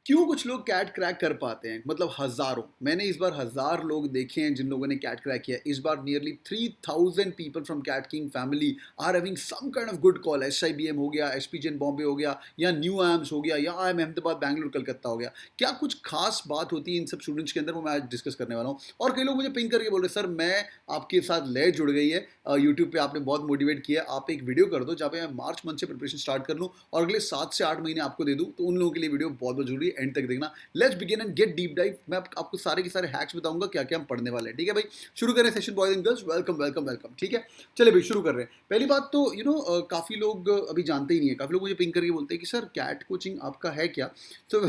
क्यों कुछ लोग कैट क्रैक कर पाते हैं? मतलब हज़ारों। मैंने इस बार 1000 लोग देखे हैं जिन लोगों ने कैट क्रैक किया। इस बार nearly 3000 people from CAT king family are having some kind of good call. SIBM हो गया, एसपीजेन बॉम्बे हो गया, या न्यू आईएम्स हो गया, या आईएम अहमदाबाद, बैंगलोर, कलकत्ता हो गया। क्या कुछ खास बात होती है इन सब स्टूडेंट्स के अंदर, वो मैं आज डिस्कस करने वाला हूँ। और कई लोग मुझे पिंग करके बोल रहे हैं, सर मैं आपके साथ लय जुड़ गई है, यूट्यूब पे आपने बहुत मोटिवेट किया है, आप एक वीडियो कर दो जहाँ पे मैं मार्च मंथ से प्रिपरेशन स्टार्ट कर लूँ और अगले 7 से 8 महीने आपको दे दूँ। तो उन लोगों के लिए वीडियो बहुत बहुत जरूरी है, एंड तक देखना। Let's begin and gate deep dive. मैं आपको सारे के सारे हैक्स बताऊंगा क्या क्या हम पढ़ने वाले हैं। ठीक है भाई, शुरू करें session boys and girls. Welcome welcome welcome. ठीक है, चलिए भाई शुरू कर रहे हैं। पहली बात तो काफ़ी लोग अभी जानते ही नहीं है। काफ़ी लोग मुझे पिंग करके बोलते हैं कि सर कैट कोचिंग आपका है क्या। So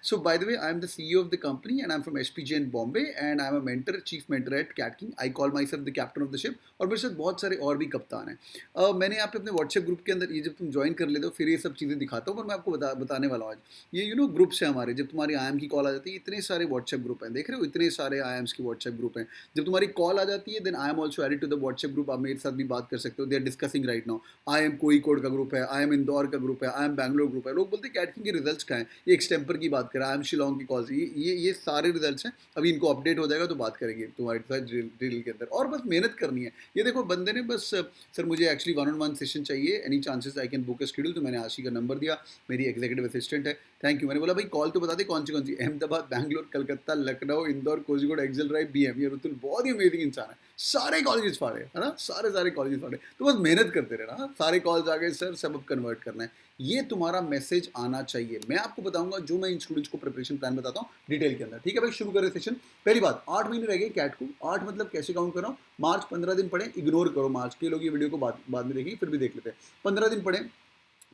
so by the way, I am the CEO of the company and I am from SPJ in Bombay and I am a mentor, chief mentor at CAT King. I call myself the captain of the ship. और मेरे साथ बहुत सारे और भी कप्तान हैं। मैंने यहाँ पे अपने व्हाट्सएप ग्रुप के अंदर, ये जब तुम ज्वाइन कर लेते हो फिर ये सब चीज़ें दिखाता हूँ, पर मैं आपको बताने वाला हूँ आज। ये ग्रुप्स हैं हमारे। जब तुम्हारी आईएम की कॉल आ जाती है, इतने सारे व्हाट्सएप ग्रुप हैं, देख रहे हो, इतने सारे आईएम्स की व्हाट्सएप ग्रुप हैं। जब तुम्हारी कॉल आ जाती है then I am also added to the WhatsApp group. आप मेरे साथ भी बात कर सकते हो। They are discussing right now. I am Kozhikode का ग्रुप है, आई एम इंदौर का ग्रुप है, आई एम बैंगलोर ग्रुप है। लोग बोलते हैं कैटकिंग के रिजल्ट्स क्या हैं, ये एक्सटेम्पर की बात करें, आई एम शिलोंग की कॉल, ये सारे रिजल्ट्स हैं। अभी इनको अपडेट हो जाएगा तो बात करेंगे तुम्हारे साथ ड्रिल के अंदर। और बस मेहनत करनी है। ये देखो, बंदे ने बस सर मुझे एक्चुअली 1-on-1 सेशन चाहिए, any chances I can book a schedule. तो मैंने आशी का नंबर दिया, मेरी एग्जीक्यूटिव असिस्टेंट है। Thank you. मैंने बोला भाई कॉल तो बता दे कौन सी अहमदाबाद, बैंगलोर, कलकत्ता, लखनऊ, इंदौर, कोझिकोड, एक्सेल ड्राइव, बीएम। ये रुतुल बहुत ही अमेजिंग इंसान है। सारे कॉलेजेस फाड़े है ना, सारे कॉलेजेस फाड़े। तो बस मेहनत करते रहना। हाँ? सारे कॉल्स आ गए सर, सब अब कन्वर्ट करना है। ये तुम्हारा मैसेज आना चाहिए। मैं आपको बताऊंगा जो मैं इन स्टूडेंट्स को प्रिपरेशन प्लान बताता हूँ डिटेल के अंदर। ठीक है भाई, शुरू करें सेशन। पहली बात, 8 महीने रह गए कैट को। 8 मतलब कैसे काउंट कर रहा हूँ, मार्च 15 दिन पढ़े, इग्नोर करो मार्च के लोग, ये वीडियो को बाद में देखेंगे, फिर भी देख लेते हैं। 15 दिन पढ़े,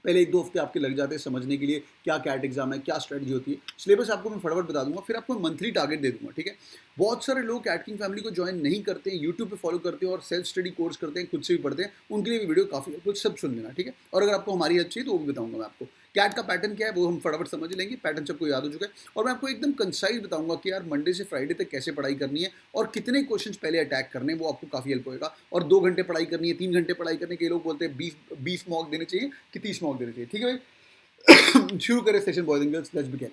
पहले 1-2 हफ्ते आपके लग जाते हैं समझने के लिए क्या कैट एग्जाम है, क्या स्ट्रेटजी होती है। सिलेबस आपको मैं फटाफट बता दूंगा, फिर आपको मंथली टारगेट दे दूंगा। ठीक है, बहुत सारे लोग कैट किंग फैमिली को ज्वाइन नहीं करते हैं, यूट्यूब पे फॉलो करते हैं और सेल्फ स्टडी कोर्स करते हैं, खुद से भी पढ़ते हैं। उनके लिए भी वीडियो काफ़ी कुछ सब सुन लेना। ठीक है, और अगर आपको हमारी हेल्प चाहिए तो वो भी बताऊंगा मैं आपको। कैट का पैटर्न क्या है वो हम फटाफट समझ लेंगे, पैटर्न सबको याद हो चुका है। और मैं आपको एकदम कंसाइज बताऊंगा कि यार मंडे से फ्राइडे तक कैसे पढ़ाई करनी है और कितने क्वेश्चन पहले अटैक करने हैं, वो आपको काफ़ी हेल्प होगा। और 2 घंटे पढ़ाई करनी है, 3 घंटे पढ़ाई करने के लोग बोलते हैं 20 मॉक देने चाहिए कि 30 मॉक देने चाहिए। ठीक है भाई, शुरू करें session boys and girls. Let's begin.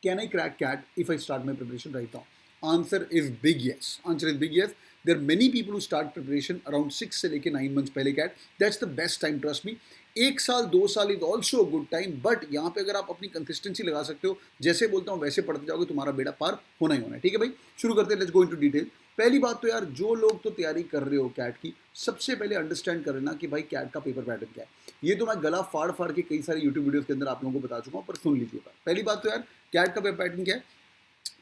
Can I crack CAT if I start my preparation right now? Answer is big yes. Answer is big yes. There are many people who start preparation around 6 से लेके 9 months पहले CAT. That's the best time, trust me. 1 साल 2 साल is also good time, but यहाँ पे अगर आप अपनी कंसिस्टेंसी लगा सकते हो, जैसे बोलता हूँ वैसे पढ़ते जाओगे, तुम्हारा बेड़ा पार होना ही होना है। ठीक है भाई, शुरू करते हैं। Let's go into detail. पहली बात तो यार, जो लोग तो तैयारी कर रहे हो कैट की, सबसे पहले अंडरस्टैंड कर लेना कि भाई कैट का पेपर पैटर्न क्या है। ये तो मैं गला फाड़ फाड़ के कई सारे यूट्यूब वीडियोस के अंदर आप लोगों को बता चुका हूँ, पर सुन लीजिएगा। पहली बात तो यार, कैट का पेपर पैटर्न क्या है,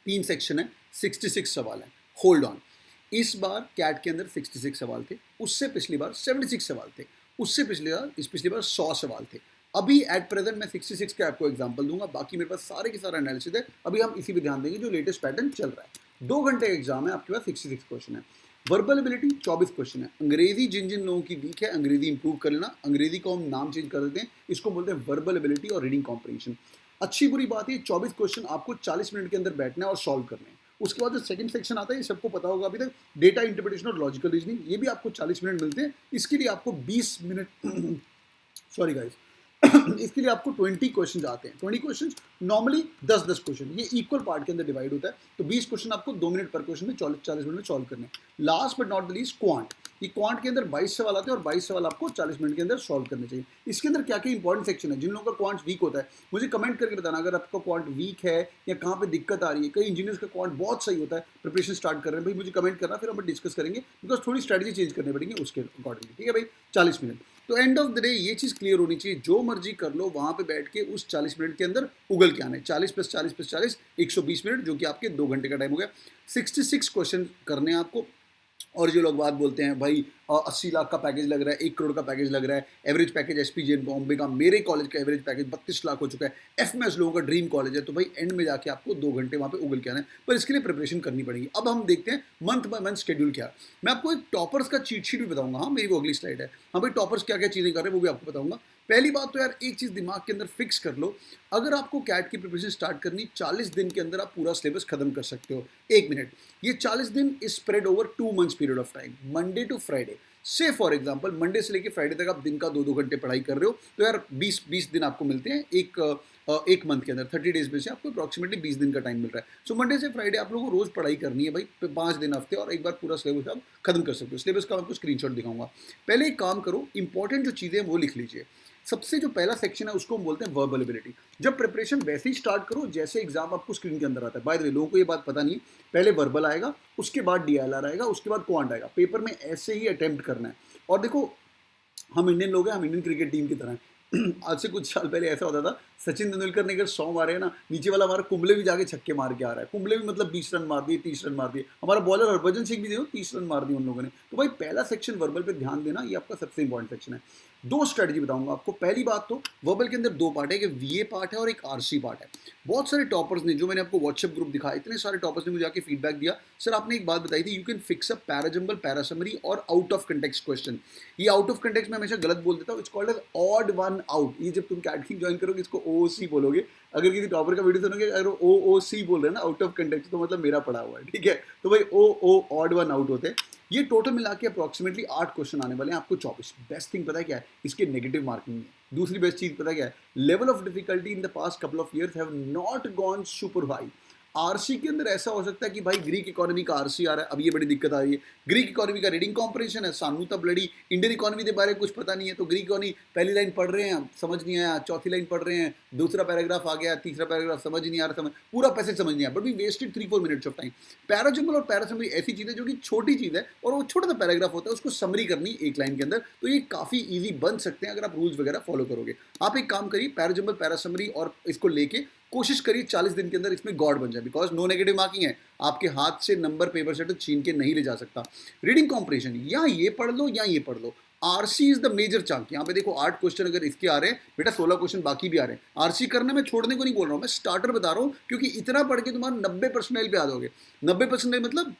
3 सेक्शन है, 66 सवाल है। होल्ड ऑन, इस बार कैट के अंदर 66 सवाल थे, उससे पिछली बार 76 सवाल थे, उससे पिछली बार 100 सवाल थे। अभी एट प्रेजेंट मैं 66 के आपको एग्जांपल दूंगा, बाकी मेरे पास सारे के सारे एनालिसिस है। अभी हम इसी पे ध्यान देंगे जो लेटेस्ट पैटर्न चल रहा है। 2 घंटे एग्जाम है, आपके पास 66 क्वेश्चन है। वर्बल एबिलिटी 24 क्वेश्चन है। अंग्रेजी जिन जिन लोगों की वीक है, अंग्रेजी इंप्रूव कर लेना। अंग्रेजी को हम नाम चेंज कर देते हैं, इसको बोलते हैं वर्बल एबिलिटी और रीडिंग कॉम्प्रिहेंशन। अच्छी बुरी बात है, 24 क्वेश्चन आपको 40 मिनट के अंदर बैठना है और सॉल्व करना है। उसके बाद जो सेकंड सेक्शन आता है, ये सबको पता होगा अभी तक, डेटा इंटरप्रिटेशन और लॉजिकल रीजनिंग, ये भी आपको 40 मिनट मिलते हैं। इसके लिए आपको 20 मिनट सॉरी गाइस, इसके लिए आपको 20 क्वेश्चन आते हैं। 20 क्वेश्चन नॉर्मली 10-10 क्वेश्चन, ये इक्वल पार्ट के अंदर डिवाइड होता है। तो 20 क्वेश्चन आपको 2 मिनट पर क्वेश्चन में 40 मिनट में सॉल्व करने हैं। Last but not the least, quant. ये क्वांट के अंदर 22 सवाल आते हैं और 22 सवाल आपको 40 मिनट के अंदर सॉल्व करने चाहिए। इसके अंदर क्या क्या इंपॉर्टेंट सेक्शन है, जिन लोगों का क्वांट वीक होता है मुझे कमेंट करके बताना, अगर आपका क्वांट वीक है या कहाँ पे दिक्कत आ रही है। कई इंजीनियर्स का क्वांट बहुत सही होता है, प्रिपरेशन स्टार्ट कर रहे हैं, भाई मुझे कमेंट करना, फिर हम डिस्कस करेंगे, बिकॉज थोड़ी स्ट्रेटजी चेंज करनी पड़ेगी उसके अकॉर्डिंगली। ठीक है भाई, 40 मिनट। तो एंड ऑफ द डे ये चीज़ क्लियर होनी चाहिए, जो मर्जी कर लो वहाँ पे बैठ के उस 40 मिनट के अंदर उगल के आना है। 40 + 40 + 40 120 मिनट, जो कि आपके 2 घंटे का टाइम हो गया। 66 क्वेश्चन करने हैं आपको। और जो लोग बात बोलते हैं भाई 80 लाख का पैकेज लग रहा है, 1 करोड़ का पैकेज लग रहा है, एवरेज पैकेज एसपीजे बॉम्बे का, मेरे कॉलेज का एवरेज पैकेज 32 लाख हो चुका है, एफएमएस लोगों का ड्रीम कॉलेज है, तो भाई एंड में जाके आपको 2 घंटे वहाँ पे उगल के आना है, पर इसके लिए प्रिपरेशन करनी पड़ेगी। अब हम देखते हैं मंथ बाय मंथ शेड्यूल क्या है। मैं आपको एक टॉपर्स का चीट शीट भी बताऊंगा, हाँ मेरी वो अगली स्लाइड है। हाँ भाई, टॉपर्स क्या क्या चीज़ें कर रहे हैं वो भी आपको बताऊंगा। पहली बात तो यार, एक चीज़ दिमाग के अंदर फिक्स कर लो, अगर आपको कैट की प्रिपरेशन स्टार्ट करनी, 40 दिन के अंदर आप पूरा सिलेबस खत्म कर सकते हो। 1 मिनट, ये 40 दिन is spread over 2 months period of time, Monday to Friday. से फॉर एग्जांपल मंडे से लेकर फ्राइडे तक आप दिन का 2-2 घंटे पढ़ाई कर रहे हो, तो यार 20 दिन आपको मिलते हैं एक मंथ के अंदर, 30 डेज में से आपको अप्रॉक्सीमेटली 20 दिन का टाइम मिल रहा है। सो मंडे से फ्राइडे आप लोगों को रोज पढ़ाई करनी है भाई, 5 दिन हफ्ते, और एक बार पूरा सिलेबस आप खत्म कर सकते हो। सिलेबस का आपको स्क्रीनशॉट दिखाऊंगा। पहले एक काम करो, इंपॉर्टेंट जो चीज़ें हैं वो लिख लीजिए। सबसे जो पहला सेक्शन है उसको हम बोलते हैं वर्बल एबिलिटी। जब प्रिपरेशन वैसे ही स्टार्ट करो जैसे एग्जाम आपको स्क्रीन के अंदर आता है। बाय द वे, लोगों को ये बात पता नहीं है, पहले वर्बल आएगा, उसके बाद डीएलआर आएगा, उसके बाद क्वांट आएगा। पेपर में ऐसे ही अटेम्प्ट करना है। और देखो, हम इंडियन लोग हैं, हम इंडियन क्रिकेट टीम की तरह हैं। आज से कुछ साल पहले ऐसा होता था, सचिन तेंदुलकर ने अगर 100 मारे हैं ना, नीचे वाला हमारा कुंबले भी जाके छक्के मार के आ रहा है। कुंबले भी मतलब 20 रन मार दिए, 30 रन मार दिए। हमारा बॉलर हरभजन सिंह भी देखो 30 रन मार दिए उन लोगों ने। तो भाई पहला सेक्शन वर्बल पे ध्यान देना, ये आपका सबसे इंपॉर्टेंट सेक्शन है। 2 स्ट्रेटजी बताऊंगा आपको। पहली बात तो वर्बल के अंदर 2 पार्ट है, एक वीए पार्ट है और एक आरसी पार्ट है। बहुत सारे टॉपर्स ने, जो मैंने आपको व्हाट्सएप ग्रुप दिखाया, इतने सारे टॉपर्स ने मुझे आके फीडबैक दिया, सर आपने एक बात बताई थी, you can fix a parajumble, parasummary और आउट ऑफ कंटेक्स्ट क्वेश्चन। ये आउट ऑफ कंटेक्स्ट में हमेशा गलत बोल देता हूँ, it's called as odd one out. ये जब तुम कैटकिंग ज्वाइन करोगे इसको ओओसी बोलोगे। अगर किसी टॉपर का वीडियो सुनोगे, अगर ओओसी बोल रहे हैं ना, आउट ऑफ कंटेक्स्ट, तो मतलब मेरा पढ़ा हुआ है, ठीक है। तो भाई ओ ऑड वन आउट होते हैं। ये टोटल मिला के अप्रॉक्सीमेटली 8 क्वेश्चन आने वाले हैं, आपको 24। बेस्ट थिंग पता है क्या है, इसके नेगेटिव मार्किंग है। दूसरी बेस्ट चीज पता है क्या है, level of difficulty in the past couple of years have not gone super high. RC के अंदर ऐसा हो सकता है कि भाई ग्रीक इकोनॉमी का आरसी आ रहा है, अब ये बड़ी दिक्कत आ रही है। ग्रीक इकोनॉमी का रीडिंग कॉम्प्रिहेंशन है, सानू तब लड़ी इंडियन इकोनॉमी के बारे में कुछ पता नहीं है, तो ग्रीक इकोनॉमी पहली लाइन पढ़ रहे हैं समझ नहीं आया, चौथी लाइन पढ़ रहे हैं, दूसरा पैराग्राफ आ गया, तीसरा पैराग्राफ समझ नहीं आ रहा, समझ पूरा पैसेज समझ नहीं आया, but we wasted 3-4 minutes of time. Parajumble और पैरासमरी ऐसी चीज़ है जो कि छोटी चीज़ है, और वो छोटा सा पैराग्राफ होता है, उसको समरी करनी एक लाइन के अंदर, तो ये काफ़ी ईजी बन सकते हैं अगर आप रूल्स वगैरह फॉलो करोगे। आप एक काम करिए, पैराजंबल, पैरासमरी और इसको लेके कोशिश करिए 40 दिन के अंदर इसमें गॉड बन जाए, बिकॉज नो नेगेटिव मार्किंग है। आपके हाथ से नंबर पेपर से तो छीन के नहीं ले जा सकता। रीडिंग कॉम्प्रिहेंशन, या ये पढ़ लो या ये पढ़ लो। RC is the major chunk. यहाँ पे देखो 8 क्वेश्चन अगर इसके आ रहे हैं, बेटा 16 क्वेश्चन बाकी भी आ रहे हैं। आरसी करने में छोड़ने को नहीं बोल रहा हूँ, मैं स्टार्टर बता रहा हूँ, क्योंकि इतना पढ़ के तुम्हारा 90 परसेंटाइल पे आ जाओगे। 90 परसेंटाइल मतलब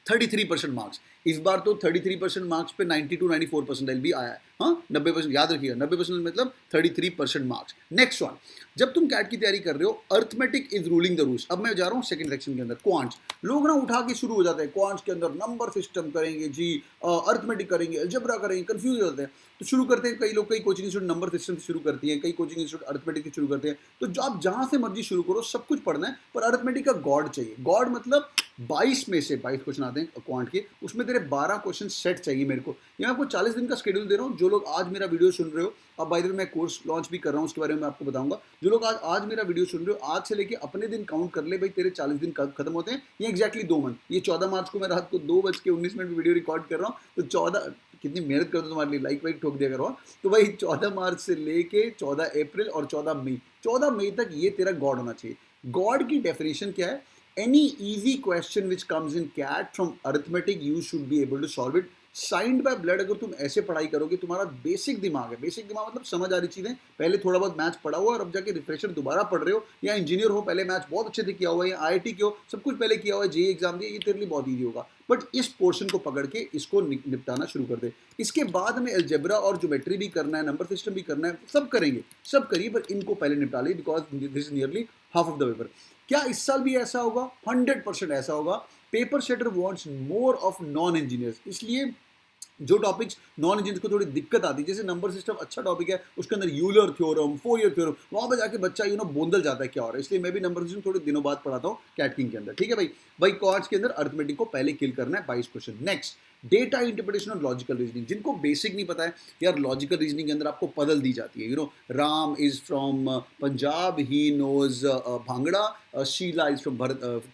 33% मार्क्स। इस बार तो 33% मार्क्स पे 92-94 परसेंटाइल भी आया है। हाँ, 90% याद रखिएगा, 90% मतलब 33% मार्क्स। नेक्स्ट वन, जब तुम कैट की तैयारी कर रहे हो, arithmetic is ruling the rules. अब मैं जा रहा हूँ सेकंड सेक्शन के अंदर, क्वांट्स। लोग ना उठा के शुरू हो जाते हैं, क्वांट्स के अंदर नंबर सिस्टम करेंगे जी, अर्थमेटिक करेंगे, अलजेब्रा करेंगे, कंफ्यूज हो जाते हैं। तो शुरू करते हैं कई लोग, कई कोचिंग इंस्टीट्यूट नंबर सिस्टम से शुरू करती हैं, कई कोचिंग इंस्टीट्यूट अर्थमेटिक से शुरू करते हैं। तो आप जहाँ से मर्जी शुरू करो, सब कुछ पढ़ना है, पर अर्थमेटिक का गॉड चाहिए। गॉड मतलब 22 में से 22 क्वेश्चन आते हैं क्वांट के, उसमें तेरे 12 क्वेश्चन सेट चाहिए मेरे को। ये मैं आपको 40 दिन का शेड्यूल दे रहा हूँ। जो लोग आज मेरा वीडियो सुन रहे हो, अब बाय द वे मैं कोर्स लॉन्च भी कर रहा हूँ, उसके बारे में आपको बताऊंगा। जो लोग आज मेरा वीडियो सुन रहे हो, आज से लेके अपने दिन काउंट कर ले भाई, तेरे 40 दिन कब खत्म होते हैं। ये एक्जैक्टली 2 मंथ। ये 14 मार्च को मैं रात को 2:19 में वीडियो रिकॉर्ड कर रहा हूँ, तो 14 कितनी मेहनत कर दो तुम्हारे लिए, लाइक वाइक ठोक दिया करो। तो भाई 14 मार्च से लेके 14 अप्रैल और 14 मई तक ये तेरा गॉड होना चाहिए। गॉड की डेफिनेशन क्या है? Any easy question which comes in CAT from arithmetic, you should be able to solve it. Signed by blood अगर तुम ऐसे पढ़ाई करोगे, तुम्हारा बेसिक दिमाग है, बेसिक दिमाग मतलब समझ आ रही चीज़ें, पहले थोड़ा बहुत मैथ्स पढ़ा हुआ और अब जाके रिफ्रेशर दोबारा पढ़ रहे हो, या इंजीनियर हो, पहले मैथ्स बहुत अच्छे से किया हुआ है, या आईआईटी के हो, सब कुछ पहले किया हुआ है, जेईई एग्जाम दिया, ये तेरे लिए बहुत ईजी होगा। बट इस पोर्शन को पकड़ के इसको निपटाना शुरू कर दे। इसके बाद हमें अलजेब्रा और ज्योमेट्री भी करना है, नंबर सिस्टम भी करना है, सब करेंगे, सब करिए, पर इनको पहले निपटा ली, because this is nearly half of the paper. क्या इस साल भी ऐसा होगा? 100% ऐसा होगा। Paper setter wants more of non engineers, इसलिए जो टॉपिक्स नॉन इंजीनियर्स को थोड़ी दिक्कत आती है, जैसे नंबर सिस्टम अच्छा टॉपिक है, उसके अंदर यूलर थ्योरम, फोरियर थ्योरम, वहाँ पे जाके बच्चा बोंदल जाता है क्या हो रहा है। इसलिए मैं भी नंबर सिस्टम थोड़े दिनों बाद पढ़ाता हूँ कैटकिंग के अंदर, ठीक है भाई क्वार्ट्स के अंदर अर्थमेटिक को पहले किल करना है, 22 क्वेश्चन। नेक्स्ट, डेटा इंटरप्रिटेशन और लॉजिकल रीजनिंग। जिनको बेसिक नहीं पता है यार, लॉजिकल रीजनिंग के अंदर आपको पजल दी जाती है। Ram is from Punjab, he knows Bhangra, Sheela is from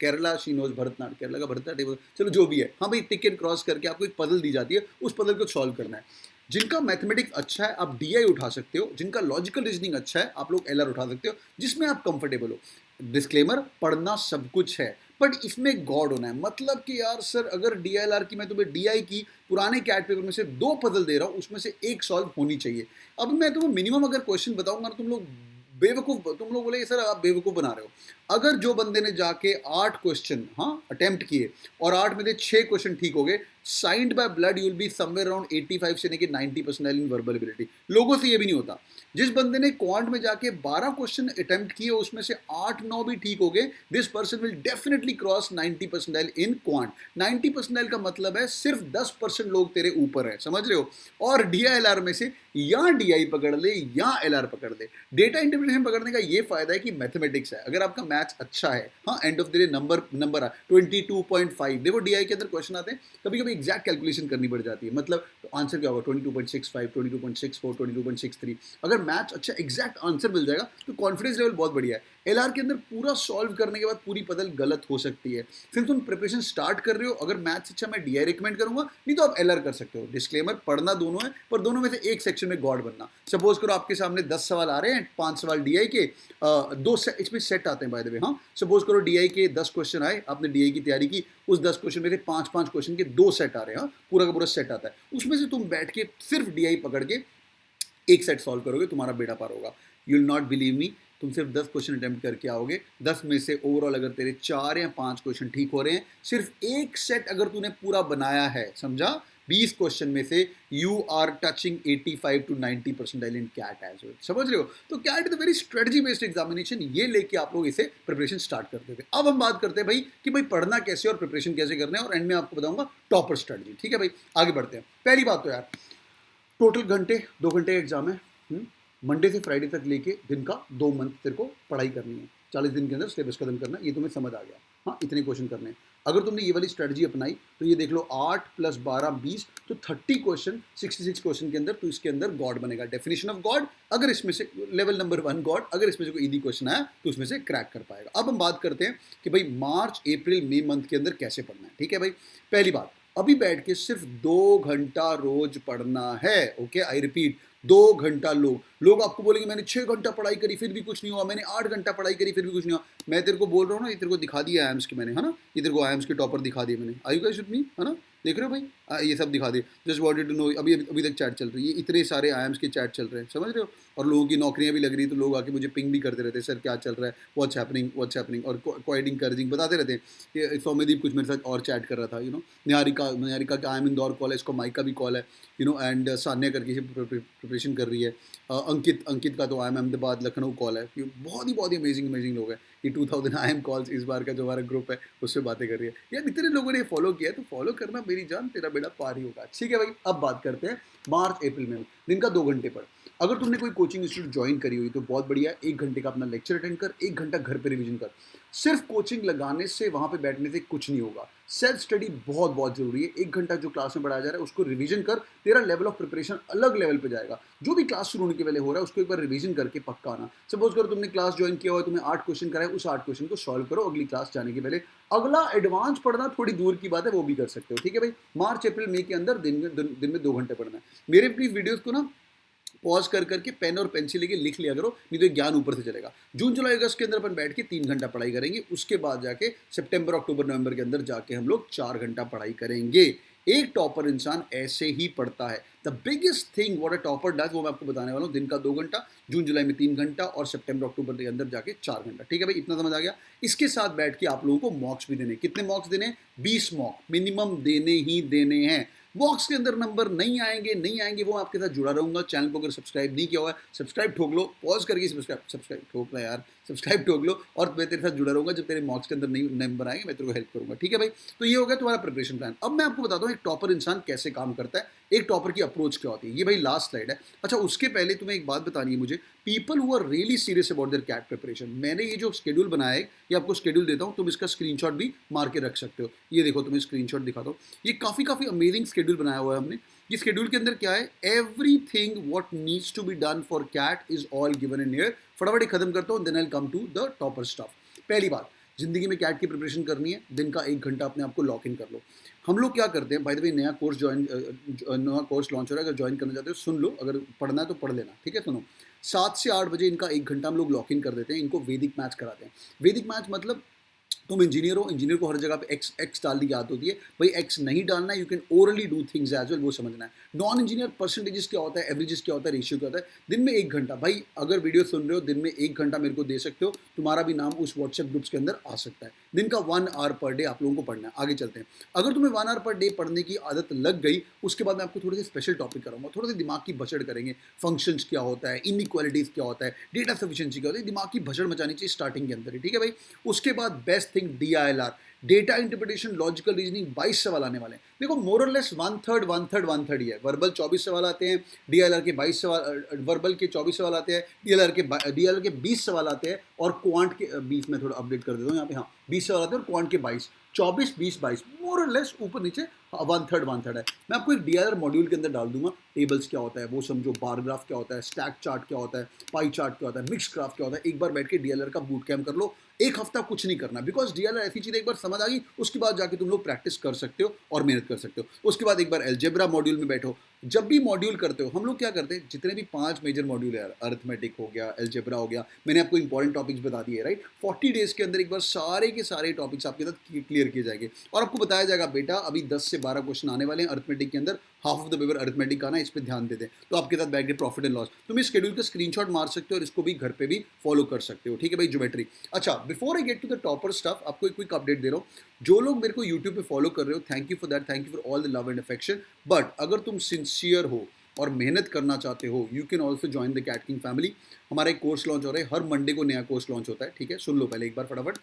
Kerala, she knows Bharatanatyam, Kerala का भरतनाट्यम, चलो जो भी है, हाँ भाई टिक एंड क्रॉस करके आपको एक पजल दी जाती है, उस पजल को सॉल्व करना है। जिनका मैथमेटिक्स अच्छा है आप डीआई उठा सकते हो, जिनका लॉजिकल रीजनिंग अच्छा है आप लोग एलआर उठा सकते हो, जिसमें आप कंफर्टेबल हो। डिस्क्लेमर, पढ़ना सब कुछ है, बट इसमें गॉड होना है। मतलब कि यार सर, अगर डीएलआर की, मैं तुम्हें डीआई की पुराने कैट पेपर में से 2 पजल दे रहा हूँ, उसमें से एक सॉल्व होनी चाहिए। अब मैं तुम्हें मिनिमम अगर क्वेश्चन बताऊंगा ना, तुम लोग बेवकूफ़, तुम लोग बोले सर आप बेवकूफ़ बना रहे हो। अगर जो बंदे ने जाके 8 क्वेश्चन अटेम्प्ट किए और 8 में से 6 क्वेश्चन ठीक हो गए, signed by blood you will be somewhere around 85 से लेके 90% इन वर्बल एबिलिटी। लोगों से ये भी नहीं होता। जिस बंदे ने क्वांट में जाके 12 क्वेश्चन अटेम्प्ट किए उसमें से 8-9 भी ठीक हो गए, this person will definitely cross 90 percentile in quant. 90 percentile का मतलब है सिर्फ 10% लोग तेरे ऊपर है, समझ रहे हो। और DILR में से या DI पकड़ ले या LR पकड़ ले। डेटा इंटरप्रिटेशन पकड़ने का ये फायदा है कि मैथमेटिक्स है, अगर आपका मैथ्स अच्छा है, हाँ end of the day number 22.5, देखो DI के अंदर क्वेश्चन आते हैं कभी कभी एग्जैक्ट कैलकुलेशन करनी पड़ जाती है, मतलब आंसर क्या होगा 22.65, 22.64, 22.63। अगर मैथ्स अच्छा एग्जैक्ट आंसर मिल जाएगा तो कॉन्फिडेंस लेवल बहुत बढ़िया है। LR के अंदर पूरा सॉल्व करने के बाद पूरी पजल गलत हो सकती है। फिर तुम प्रिपरेशन स्टार्ट कर रहे हो, अगर मैथ्स अच्छा मैं DI रिकमेंड करूंगा, नहीं तो आप LR कर सकते हो। डिस्क्लेमर, पढ़ना दोनों है पर दोनों में से एक सेक्शन में गॉड बनना। सपोज करो आपके सामने 10 सवाल आ रहे हैं, 5 सवाल DI के, दो इसमें सेट आते हैं बाय द वे। हाँ सपोज करो DI के 10 क्वेश्चन आए, आपने DI की तैयारी की, उस 10 क्वेश्चन में से 5-5 क्वेश्चन के 2 सेट आ रहे हैं, हाँ पूरा का पूरा सेट आता है, उसमें से तुम बैठ के सिर्फ DI पकड़ के एक सेट सॉल्व करोगे, तुम्हारा बेड़ा पार होगा। You will not believe me, तुम सिर्फ 10 क्वेश्चन अटेम्प्ट करके आओगे, 10 में से ओवरऑल अगर तेरे 4 या 5 क्वेश्चन ठीक हो रहे हैं, सिर्फ एक सेट अगर तूने पूरा बनाया है, समझा, 20 क्वेश्चन में से you are touching 85 to 90 percentile in CAT as well, समझ रहे हो। तो CAT is a very strategy based examination, ये लेके आप लोग इसे प्रिपरेशन स्टार्ट करते थे। अब हम बात करते हैं भाई कि भाई पढ़ना कैसे और प्रिपरेशन कैसे करना है, और एंड में आपको बताऊंगा टॉपर स्ट्रेटजी। ठीक है भाई, आगे बढ़ते हैं। पहली बात तो यार, टोटल घंटे 2 घंटे एग्जाम है, मंडे से फ्राइडे तक लेके दिन का 2 मंथ तेरे को पढ़ाई करनी है, 40 दिन के अंदर सिलेबस खत्म करना है, ये तुम्हें समझ आ गया। हाँ इतने क्वेश्चन करने हैं। अगर तुमने ये वाली स्ट्रेटजी अपनाई तो ये देख लो 8 + 12 20, तो 30 क्वेश्चन, 66 क्वेश्चन के अंदर तो इसके अंदर गॉड बनेगा। डेफिनेशन ऑफ गॉड, अगर इसमें से लेवल नंबर 1 गॉड, अगर इसमें से कोई ईजी क्वेश्चन आया तो उसमें से क्रैक कर पाएगा। अब हम बात करते हैं कि भाई मार्च अप्रैल मई मंथ के अंदर कैसे पढ़ना है। ठीक है भाई, पहली बात, अभी बैठ के सिर्फ 2 घंटा रोज पढ़ना है। ओके, आई रिपीट, 2 घंटा। लोग आपको बोलेंगे मैंने 6 घंटा पढ़ाई करी फिर भी कुछ नहीं हुआ, मैंने 8 घंटा पढ़ाई करी फिर भी कुछ नहीं हुआ। मैं तेरे को बोल रहा हूँ ना, ये तेरे को दिखा दिया आईएम्स के मैंने, है ना, ये तेरे को आईएम्स के टॉपर दिखा दिए मैंने। Are you guys with me, है ना, देख रहे हो भाई, ये सब दिखा दिए। जस्ट वांटेड टू नो, अभी तक चैट चल रही है, इतने सारे आईएम्स के चैट चल रहे हैं, समझ रहे हो। और लोगों की नौकरियां भी लग रही, तो लोग आके मुझे पिंग भी करते रहते हैं, सर क्या चल रहा है, व्हाट्स हैपनिंग, और क्वाइट इंकरेजिंग बताते रहते हैं। सौम्यदीप कुछ मेरे साथ और चैट कर रहा था, निहारिका का आई एम इंदौर कॉल है, इसको माइका भी कॉल है, एंड सान्या करके प्रिपरेशन कर रही है। अंकित का तो I am Ahmedabad Lucknow call है। ये बहुत ही अमेजिंग लोग हैं। ये 2000 IIM कॉल्स इस बार का जो हमारा ग्रुप है उससे बातें कर रही है यार। इतने लोगों ने फॉलो किया है तो फॉलो करना मेरी जान, तेरा बेड़ा पार ही होगा। ठीक है भाई, अब बात करते हैं मार्च अप्रैल में दिन का 2 घंटे पढ़। अगर तुमने कोई कोचिंग इंस्टीट्यूट ज्वाइन करी हुई तो बहुत बढ़िया है, 1 घंटे का अपना लेक्चर अटेंड कर, 1 घंटा घर पे रिवीजन कर। सिर्फ कोचिंग लगाने से, वहां पे बैठने से कुछ नहीं होगा। सेल्फ स्टडी बहुत जरूरी है। 1 घंटा जो क्लास में पढ़ाया जा रहा है उसको रिवीजन कर, तेरा लेवल ऑफ प्रिपरेशन अलग लेवल पे जाएगा। जो भी क्लास शुरू होने के पहले हो रहा है उसको एक बार रिवीजन करके पक्का आना। सपोज करो तुमने क्लास ज्वाइन किया हुआ है, तुम्हें 8 क्वेश्चन कराए, उस 8 क्वेश्चन को सॉल्व करो अगली क्लास जाने के पहले। अगला एडवांस पढ़ना थोड़ी दूर की बात है, वो भी कर सकते हो। ठीक है भाई, मार्च अप्रैल मई के अंदर दिन में 2 घंटे पढ़ना है। मेरे प्लीज वीडियोस को ना पॉज कर करके पेन और पेंसिल लेके लिख लिया करो, नहीं तो ज्ञान ऊपर से चलेगा। जून जुलाई अगस्त के अंदर अपन बैठ के 3 घंटा पढ़ाई करेंगे, उसके बाद जाके सितंबर अक्टूबर नवंबर के अंदर जाके हम लोग 4 घंटा पढ़ाई करेंगे। एक टॉपर इंसान ऐसे ही पढ़ता है। The biggest thing what a topper does, वो मैं आपको बताने वाला हूँ। दिन का 2 घंटा, जून जुलाई में 3 घंटा, और सितंबर अक्टूबर के अंदर जाके 4 घंटा। ठीक है भाई, इतना समझ आ गया। इसके साथ बैठ के आप लोगों को मॉक्स भी देने। कितने मॉक्स देने? 20 मॉक मिनिमम देने ही देने हैं। बॉक्स के अंदर नंबर नहीं आएंगे, वो आपके साथ जुड़ा रहूंगा। चैनल को अगर सब्सक्राइब नहीं किया हुआ है, सब्सक्राइब ठोक लो, पॉज करके सब्सक्राइब ठोकना यार, सब्सक्राइब ठोक लो, और मैं तेरे साथ जुड़ा रहूंगा। जब तेरे मॉक्स के अंदर नहीं नंबर आएंगे मैं तेरे को हेल्प करूंगा। ठीक है भाई, तो ये हो गया तुम्हारा प्रिपरेशन प्लान। अब मैं आपको बताता हूँ एक टॉपर इंसान कैसे काम करता है, एक टॉपर की अप्रोच क्या होती है। ये भाई लास्ट स्लाइड है। अच्छा, उसके पहले तुम्हें एक बात बतानी है मुझे, people who are really serious about their CAT preparation. मैंने ये जो शेड्यूल बनाया है, ये आपको शेड्यूल देता हूँ, तुम इसका स्क्रीनशॉट भी मार के रख सकते हो। ये देखो, तुम्हें स्क्रीनशॉट दिखाता हूँ। ये काफ़ी अमेजिंग शेड्यूल बनाया हुआ है हमने। ये शेड्यूल के अंदर क्या है, everything what needs to be done for CAT is all given in here. फटाफट खत्म करता हूँ, then I will come to the topper stuff. पहली बात, जिंदगी में कैट की प्रिपरेशन करनी है, दिन का 1 घंटा अपने आप को लॉक इन कर लो। हम लोग क्या करते हैं, बाय द वे नया कोर्स लॉन्च हो रहा है, अगर ज्वाइन करना चाहते हो सुन लो, अगर पढ़ना है तो पढ़ लेना। ठीक है, सुनो, 7 से 8 बजे इनका 1 घंटा हम लोग लॉक इन कर देते हैं। इनको वैदिक मैथ्स कराते हैं। वैदिक मैथ्स मतलब तुम इंजीनियर हो, इंजीनियर को हर जगह पे एक्स एक्स डालने की आदत होती है, भाई एक्स नहीं डालना है, you can orally do things as well, वो समझना है। नॉन इंजीनियर परसेंटेजेस क्या होता है, एवरेजेस क्या होता है, रेशियो क्या होता है, दिन में 1 घंटा, भाई अगर वीडियो सुन रहे हो दिन में 1 घंटा मेरे को दे सकते हो, तुम्हारा भी नाम उस व्हाट्सएप ग्रुप्स के अंदर आ सकता है। दिन का 1 आवर पर डे आप लोगों को पढ़ना है। आगे चलते हैं। अगर तुम्हें 1 आवर पर डे पढ़ने की आदत लग गई, उसके बाद मैं आपको थोड़े से स्पेशल टॉपिक कराऊंगा, थोड़े से दिमाग की भसड़ करेंगे, फंक्शंस क्या होता है, इनइक्वालिटीज क्या होता है, डेटा सफिशिएंसी क्या होता है, दिमाग की भसड़ मचानी चाहिए स्टार्टिंग के अंदर ही, ठीक है भाई। उसके बाद best thing DILR, data interpretation logical reasoning 22 सवाल आने वाले हैं। देखो मोर और less one third one third one third ही है। वर्बल 24 सवाल आते हैं, डीएलआर के 22 सवाल, वर्बल के 24 सवाल आते हैं, डीएलआर के 20 सवाल आते हैं, और क्वांट के 20 में थोड़ा अपडेट कर देता हूँ यहाँ पे, हाँ 20 सवाल आते हैं, और क्वांट के 22, 24 20 22 मोर और लेस ऊपर नीचे वन थर्ड है। मैं आपको एक डीएलआर मॉड्यूल के अंदर डाल दूंगा, टेबल्स क्या होता है वो समझो, बार ग्राफ क्या होता है, स्टैक चार्ट क्या होता है, पाई चार्ट क्या होता है, मिक्स ग्राफ क्या होता है। एक बार बैठ के डीएलआर का बूट कैम्प कर लो, एक हफ्ता कुछ नहीं करना, बिकॉज डीएलआर ऐसी चीज़ एक बार समझ आ गई, उसके बाद जाके तुम लोग प्रैक्टिस कर सकते हो और मेहनत कर सकते हो। उसके बाद एक बार एलजेब्रा मॉड्यूल में बैठो। जब भी मॉड्यूल करते हो, हम लोग क्या करते हैं, जितने भी 5 मेजर मॉड्यूल है, अर्थमेटिक हो गया, एलजेब्रा हो गया, मैंने आपको इंपॉर्टेंट टॉपिक्स बता दिए, राइट। 40 डेज के अंदर एक बार सारे के सारे टॉपिक्स आपके साथ क्लियर किए जाएंगे, और आपको बताया जाएगा बेटा अभी 10 से 12 क्वेश्चन आने वाले हैं अर्थमेटिक के अंदर, half of the paper arithmetic का ना, इस पर ध्यान दे दें। तो आपके साथ बैठ के प्रॉफिट एंड लॉस, तुम इस शेड्यूल का स्क्रीनशॉट मार सकते हो और इसको भी घर पे भी फॉलो कर सकते हो, ठीक है भाई। ज्योमेट्री, अच्छा before I get to the topper stuff, आपको एक क्विक अपडेट दे रहा हूँ। जो लोग मेरे को यूट्यूब पे फॉलो कर रहे हो, thank you for that, thank you for all the love and affection. But अगर तुम सिंसियर हो और मेहनत करना चाहते हो, you can also join the CAT king family. हमारा एक कोर्स लॉन्च हो रहा है, हर मंडे को नया कोर्स लॉन्च होता है, ठीक है। सुन लो पहले एक बार फटाफट।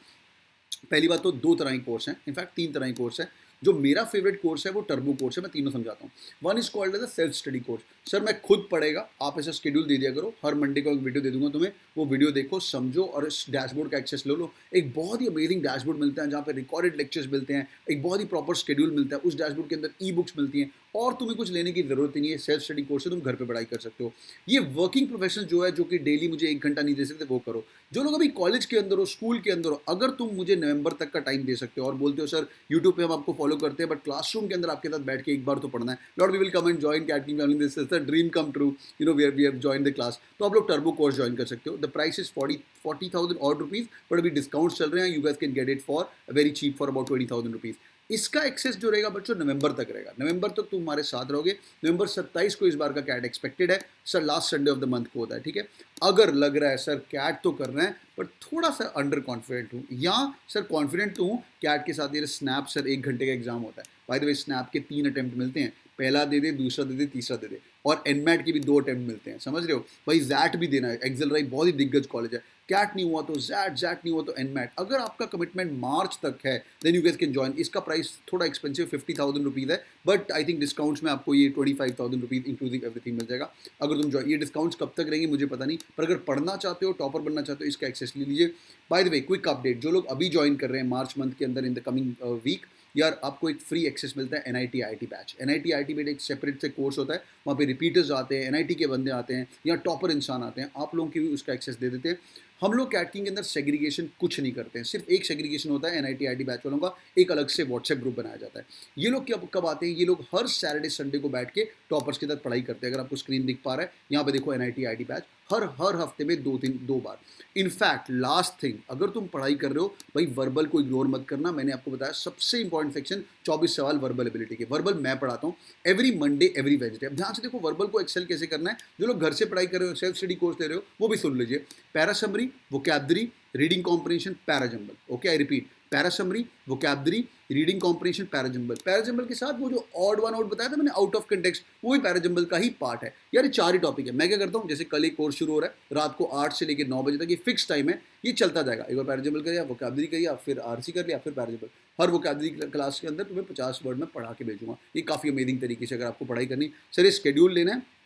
पहली बात तो 2 तरह के कोर्स हैं, इनफैक्ट 3 तरह के कोर्स हैं। जो मेरा फेवरेट कोर्स है वो टर्बो कोर्स है, मैं तीनों समझाता हूँ। One is called as a self study course. Sir मैं खुद पढ़ेगा, आप ऐसा शेड्यूल दे दिया करो, हर मंडे को एक वीडियो दे दूंगा तुम्हें, वो वीडियो देखो, समझो और इस डैशबोर्ड का एक्सेस ले लो। एक बहुत ही अमेजिंग डैशबोर्ड मिलता है जहाँ पे रिकॉर्डेड लेक्चर्स मिलते हैं, एक बहुत ही प्रॉपर शेड्यूल मिलता है, उस डैशबोर्ड के अंदर ई बुक्स मिलती हैं, और तुम्हें कुछ लेने की जरूरत ही नहीं है। सेल्फ स्टडी कोर्स है, तुम घर पे पढ़ाई कर सकते हो। ये वर्किंग प्रोफेशनल जो है, जो कि डेली मुझे 1 घंटा नहीं दे सकते, वो करो। जो लोग अभी कॉलेज के अंदर हो, स्कूल के अंदर हो, अगर तुम मुझे नवंबर तक का टाइम दे सकते हो और बोलते हो सर यूट्यूब पे हम आपको फॉलो करते हैं बट क्लासरूम के अंदर आपके साथ बैठ के एक बार तो पढ़ना है, lord we will come and join CAT king family, this is the dream come true, you know we have join the class. तो आप लोग टर्बो कोर्स ज्वाइन कर सकते हो। द प्राइस इज 40,000 और रुपीज़, बट अभी डिस्काउंट चल रहे हैं, you guys can get it for very cheap for about 20,000 rupees. इसका एक्सेस जो रहेगा बच्चों नवंबर तक रहेगा, नवंबर तक तुम हमारे साथ रहोगे। नवंबर 27 को इस बार का कैट एक्सपेक्टेड है sir, last Sunday off the month को होता है, ठीक है। अगर लग रहा है सर कैट तो कर रहे हैं पर थोड़ा सा अंडर कॉन्फिडेंट हूँ, या सर कॉन्फिडेंट तो हूँ, कैट के साथ ये स्नैप सर 1 घंटे का एग्जाम होता है, बाय द वे स्नैप के 3 अटेम्प्ट मिलते हैं, पहला दे दे, दूसरा दे दे, तीसरा दे दे, और एनमैट के भी 2 अटेम्प्ट मिलते हैं, समझ रहे हो भाई। जैट भी देना है, एक्सेल राई बहुत ही दिग्गज कॉलेज है। कैट नहीं हुआ तो जैट, जैट नहीं हुआ तो एनमैट। अगर आपका कमिटमेंट मार्च तक है then you guys can join. इसका प्राइस थोड़ा एक्सपेंसिव 50,000 रुपीज़ है, बट आई थिंक डिस्काउंट्स में आपको ये 25,000 रुपीज़ इंक्लूसिव एवरीथिंग मिल जाएगा अगर तुम जॉइन। ये डिस्काउंट्स कब तक रहेंगे मुझे पता नहीं, पर अगर पढ़ना चाहते हो, टॉपर बनना चाहते हो, इसका एक्सेस ले लीजिए। Bye the way quick update, जो लोग अभी ज्वाइन कर रहे हैं मार्च मंथ के अंदर इन द कमिंग वीक, यार आपको एक फ्री एक्सेस मिलता है NIT IIT batch. NIT IIT में एक सेपरेट से कोर्स होता है, वहाँ पे रिपीटर्स आते हैं, NIT के बंदे आते हैं, या टॉपर इंसान आते हैं, आप लोगों की भी उसका एक्सेस दे देते हैं। हम लोग कैट किंग के अंदर सेग्रीगेशन कुछ नहीं करते हैं, सिर्फ एक सेग्रीगेशन होता है NIT IIT बैच वालों का, एक अलग से व्हाट्सएप ग्रुप बनाया जाता है। ये लोग कब आते हैं, ये लोग हर सैटरडे संडे को बैठ के टॉपर्स के साथ पढ़ाई करते हैं। अगर आपको स्क्रीन दिख पा रहा है यहाँ पे देखो, NIT IIT बैच हर हफ्ते में 2 बार। इनफैक्ट लास्ट थिंग, अगर तुम पढ़ाई कर रहे हो भाई, वर्बल को इग्नोर मत करना। मैंने आपको बताया सबसे इंपॉर्टेंट सेक्शन 24 सवाल वर्बल एबिलिटी के, वर्बल मैं पढ़ाता हूँ एवरी मंडे एवरी वेडनेसडे। अब ध्यान से देखो वर्बल को एक्सेल कैसे करना है, जो लोग घर से पढ़ाई कर रहे हो, सेल्फ स्टडी कोर्स ले रहे हो, वो भी सुन लीजिए। Para summary, vocabulary, reading comprehension, para jumble. Okay I repeat, para summary, vocabulary, reading comprehension, parajumble. Parajumble के साथ वो जो ऑड वन आउट बताया था मैंने, आउट ऑफ कंटेक्स्ट, वो भी पैराजंबल का ही पार्ट है। यार ये 4 ही टॉपिक है। मैं क्या करता हूँ, जैसे कल एक कोर्स शुरू हो रहा है रात को 8 से लेकर 9 बजे तक, ये फिक्स टाइम है, ये चलता जाएगा। एक बार पैराजंबल कर लिया, वोकैब्युलरी कर लिया, फिर RC कर लिया, फिर पैराजंबल। हर वोकैब्युलरी क्लास के अंदर तुम्हें 50 वर्ड में पढ़ा के भेजूंगा। ये काफ़ी अमेजिंग तरीके से अगर आपको पढ़ाई करनी, सर ये शेड्यूल लेना है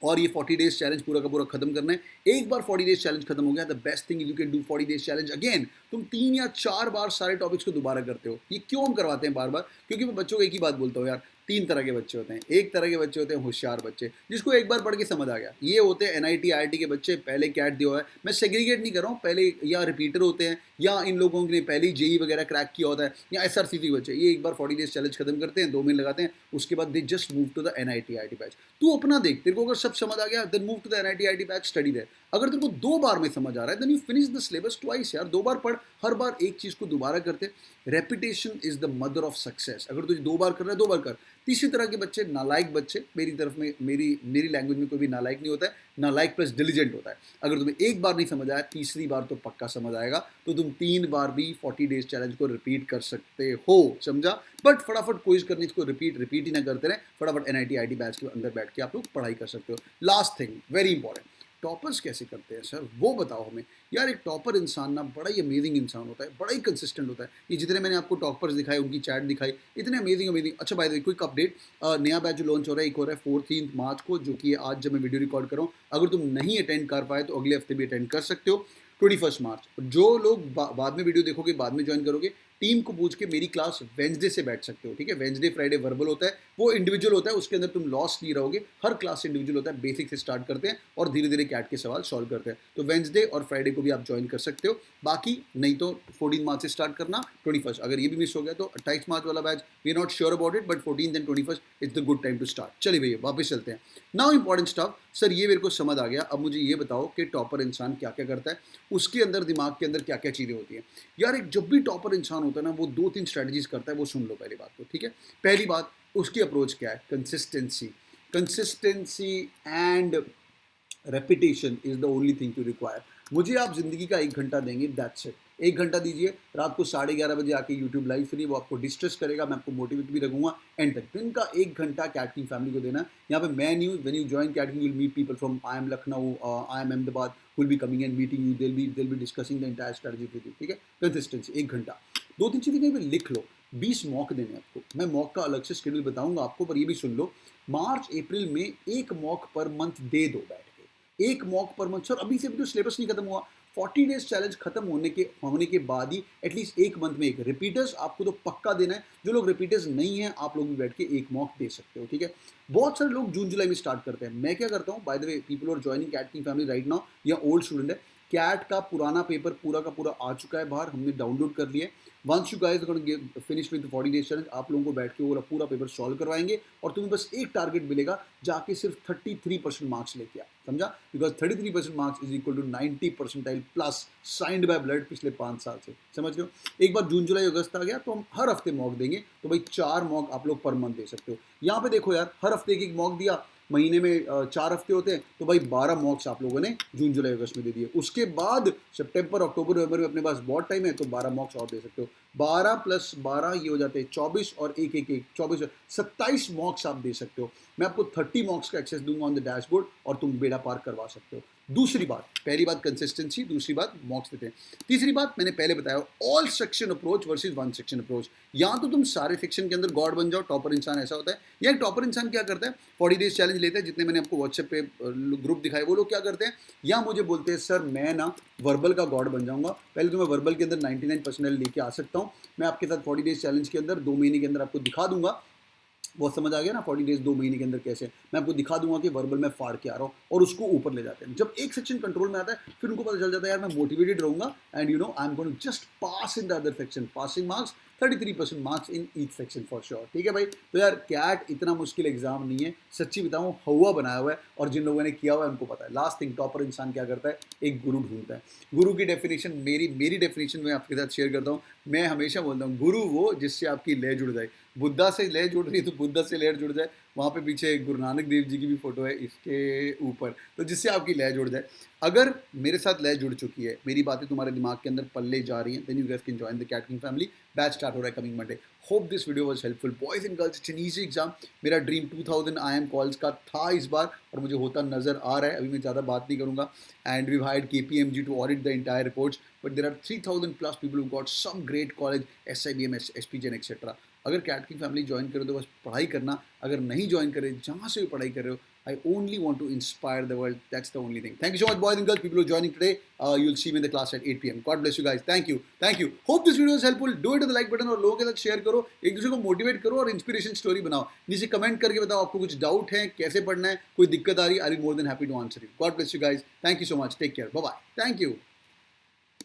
और ये 40 डेज चैलेंज पूरा का पूरा खत्म करना है। एक बार 40 डेज चैलेंज खत्म हो गया, the best thing you can do 40 days challenge again. तुम 3 या 4 बार सारे टॉपिक्स को दोबारा करते हो। ये क्यों हम करवाते हैं बार बार? क्योंकि मैं बच्चों को एक ही बात बोलता हूँ यार, 3 तरह के बच्चे होते हैं। एक तरह के बच्चे होते हैं होशियार बच्चे, जिसको एक बार पढ़ के समझ आ गया। ये होते हैं NIT IIT के बच्चे, पहले कैट दिया हुआ है, मैं सेग्रीगेट नहीं कर रहा हूँ, पहले या रिपीटर होते हैं या इन लोगों ने पहले ही JEE वगैरह क्रैक किया होता है, या SRCC बच्चे। ये एक बार 40 डेज चैलेंज खत्म करते हैं, 2 महीने लगाते हैं, उसके बाद they just move to the NIT IIT batch. तू अपना देख, तेरे को अगर सब समझ आ गया then move to the NIT IIT batch, study there. अगर तेरे को 2 बार में समझ आ रहा है then you finish the syllabus twice यार, 2 बार पढ़, हर बार एक चीज़ को दोबारा करते। Repetition is the mother of success. अगर तुझे 2 बार कर रहा है 2 बार कर। तीसरी तरह के बच्चे नालायक बच्चे, मेरी तरफ में मेरी लैंग्वेज में कोई भी नालायक नहीं होता है, नालायक प्लस डिलीजेंट होता है। अगर तुम्हें एक बार नहीं समझ आया, तीसरी बार तो पक्का समझ आएगा, तो तुम 3 बार भी 40 डेज चैलेंज को रिपीट कर सकते हो, समझा। बट फटाफट कोशिश करनी इसको रिपीट ही ना करते रहे, फटाफट NIT IIT बैच के अंदर बैठ के आप लोग पढ़ाई कर सकते हो। Last thing very important, toppers कैसे करते हैं सर, वो बताओ हमें यार। एक टॉपर इंसान ना बड़ा ही अमेजिंग इंसान होता है, बड़ा ही कंसिस्टेंट होता है। ये जितने मैंने आपको टॉपर्स दिखाए, उनकी चैट दिखाई, इतने अमेजिंग। अच्छा bye the way quick update, नया बैच जो लॉन्च हो रहा है, एक हो रहा है 14 मार्च को, जो कि आज जब मैं वीडियो रिकॉर्ड कर रहा हूँ, अगर तुम नहीं अटेंड कर पाए तो अगले हफ्ते भी अटेंड कर सकते हो। 21 मार्च, जो लोग बाद में वीडियो देखोगे, बाद में ज्वाइन करोगे, टीम को पूछ के मेरी क्लास वेंसडे से बैठ सकते हो, ठीक है। वेंसडे फ्राइडे वर्बल होता है, वो इंडिविजुअल होता है, उसके अंदर तुम लॉस नहीं रहोगे, हर क्लास इंडिविजुअल होता है, बेसिक से स्टार्ट करते हैं और धीरे धीरे कैट के सवाल सॉल्व करते हैं। तो वेंसडे और फ्राइडे को भी आप ज्वाइन कर सकते हो। बाकी नहीं तो 14 मार्च से स्टार्ट करना, 21 अगर ये भी मिस हो गया तो 28 मार्च वाला batch we are not sure about it, but 14 and 21 it's the good time to start. चलिए भैया वापस चलते हैं। नाउ इंपॉर्टेंट स्टफ सर, ये मेरे को समझ आ गया। अब मुझे ये बताओ कि टॉपर इंसान क्या क्या करता है, उसके अंदर दिमाग के अंदर क्या क्या चीज़ें होती हैं यार। एक जब भी टॉपर इंसान होता है ना, वो 2-3 स्ट्रेटजीज करता है, वो सुन लो पहली बात तो, ठीक है। पहली बात, उसकी अप्रोच क्या है, consistency and repetition is the only thing to require. मुझे आप जिंदगी का 1 घंटा देंगे, दैट्स इट। 1 घंटा दीजिए, रात को 11:30 बजे आके यूट्यूब लाइव फ्री, वो आपको डिस्ट्रेस करेगा, मैं आपको मोटिवेट भी रखूंगा एंड तक। दिन का 1 घंटा कैट किंग फैमिली को देना। यहाँ पे मैं new when you join CAT king, you will meet people from IIM Lucknow, IIM Ahmedabad, who will be coming and meeting you, they'll be discussing the entire strategy with you, ठीक है। Consistency 1 घंटा। 2-3 चीज़ें कहीं पे लिख लो, 20 mock देने आपको, मैं मॉक का अलग से शेड्यूल बताऊंगा आपको, पर ये भी सुन लो, मार्च अप्रैल में 1 मॉक पर मंथ दे दो बैठ के, 1 मॉक पर मंथ। सर अभी से भी तो सिलेबस नहीं खत्म हुआ, 40 डेज चैलेंज खत्म होने के बाद ही एटलीस्ट 1 मंथ में 1 रिपीटर्स आपको तो पक्का देना है। जो लोग रिपीटर्स नहीं है, आप लोग भी बैठ के 1 मॉक दे सकते हो, ठीक है। बहुत सारे लोग जून जुलाई में स्टार्ट करते हैं, मैं क्या करता हूँ, by the way people are joining CAT king family right now, या ओल्ड स्टूडेंट है, कैट का पुराना पेपर पूरा का पूरा आ चुका है बाहर, हमने डाउनलोड कर लिया है। Once you guys finish with 40 days challenge, आप लोगों को बैठ के वो पूरा पेपर सॉल्व करवाएंगे और तुम्हें बस एक टारगेट मिलेगा, जाके सिर्फ 33% मार्क्स लेके आ, समझा। Because 33% marks is equal to 90 percentile plus signed by blood पिछले 5 साल से, समझ रहे हो। एक बार जून जुलाई अगस्त आ गया तो हम हर हफ्ते मॉक देंगे, तो भाई 4 मॉक आप लोग पर मंथ दे सकते हो। यहाँ पे देखो यार, हर हफ्ते एक मॉक दिया, महीने में 4 हफ्ते होते हैं, तो भाई 12 मॉक्स आप लोगों ने जून जुलाई अगस्त में दे दिए। उसके बाद सितंबर अक्टूबर नवंबर में अपने पास बहुत टाइम है, तो 12 मॉक्स और दे सकते हो। 12 प्लस 12 ये हो जाते हैं 24 और 1 24 27 मॉक्स आप दे सकते हो। मैं आपको 30 मॉक्स का एक्सेस दूंगा ऑन द डैशबोर्ड और तुम बेड़ा पार करवा सकते हो। दूसरी बात, पहली बात कंसिस्टेंसी, दूसरी बात मॉक्स देते हैं, तीसरी बात मैंने पहले बताया, all section approach versus 1 section approach. या तो तुम सारे सेक्शन के अंदर गॉड बन जाओ, टॉपर इंसान ऐसा होता है, या टॉपर इंसान क्या करता है, 40 डेज चैलेंज लेते हैं, जितने मैंने आपको व्हाट्सएप पे ग्रुप दिखाए, वो लोग क्या करते हैं, या मुझे बोलते हैं सर मैं ना वर्बल का गॉड बन जाऊंगा। पहले तो मैं वर्बल के अंदर 99% लेके आ सकता हूँ, मैं आपके साथ 40 डेज चैलेंज के अंदर 2 महीने के अंदर आपको दिखा दूंगा। बहुत समझ आ गया ना, 40 डेज 2 महीने के अंदर कैसे मैं आपको दिखा दूंगा कि वर्बल में फाड़ के आ रहा हूँ, और उसको ऊपर ले जाते हैं। जब एक सेक्शन कंट्रोल में आता है, फिर उनको पता चल जाता है यार मैं मोटिवेटेड रहूंगा, and you know I am going to just pass in the other section, passing marks 33% marks in each section for sure, ठीक है भाई। तो यार कैट इतना मुश्किल एग्जाम नहीं है, सच्ची बताऊं हवा बनाया हुआ है, और जिन लोगों ने किया हुआ है उनको पता है। लास्ट थिंग, टॉपर इंसान क्या करता है, एक गुरु ढूंढता है। गुरु की डेफिनेशन मेरी डेफिनेशन में आपके साथ शेयर करता हूँ। मैं हमेशा बोलता हूँ गुरु वो जिससे आपकी लय जुड़ जाए। बुद्धा से लय जुड़ रही है तो बुद्धा से लय जुड़ जाए, वहाँ पे पीछे गुरु नानक देव जी की भी फोटो है इसके ऊपर, तो जिससे आपकी लय जुड़ जाए। अगर मेरे साथ लय जुड़ चुकी है, मेरी बातें तुम्हारे दिमाग के अंदर पल्ले जा रही हैं, then you guys can join the CAT king family. Batch start हो रहा है coming Monday. Hope this video was helpful boys and girls, it's an easy exam. मेरा ड्रीम 2000 IIM कॉल्स का था इस बार, और मुझे होता नजर आ रहा है। अभी मैं ज़्यादा बात नहीं करूँगा। And we hired KPMG to audit the entire reports, but there are 3000 plus people who got some great college, SIBM, SPGN etcetera. अगर कैट की फैमिली ज्वाइन करो तो बस पढ़ाई करना, अगर नहीं ज्वाइन करे, जहाँ से भी पढ़ाई कर रहे हो, I only want to inspire the world. That's the only thing. Thank you so much, boys and girls, people who are joining today. You'll see me in the class at 8 p.m. God bless you guys. Thank you. Hope this video is helpful. Do it to the like button और लोगों के साथ share करो, एक दूसरे को motivate करो और इंस्पिरेशन स्टोरी बनाओ। नीचे कमेंट करके बताओ आपको कुछ डाउट है, कैसे पढ़ना है, कोई दिक्कत आ रही है, I will more than happy to answer you. God bless you guys. Thank you so much. Take care. Bye bye. Thank you.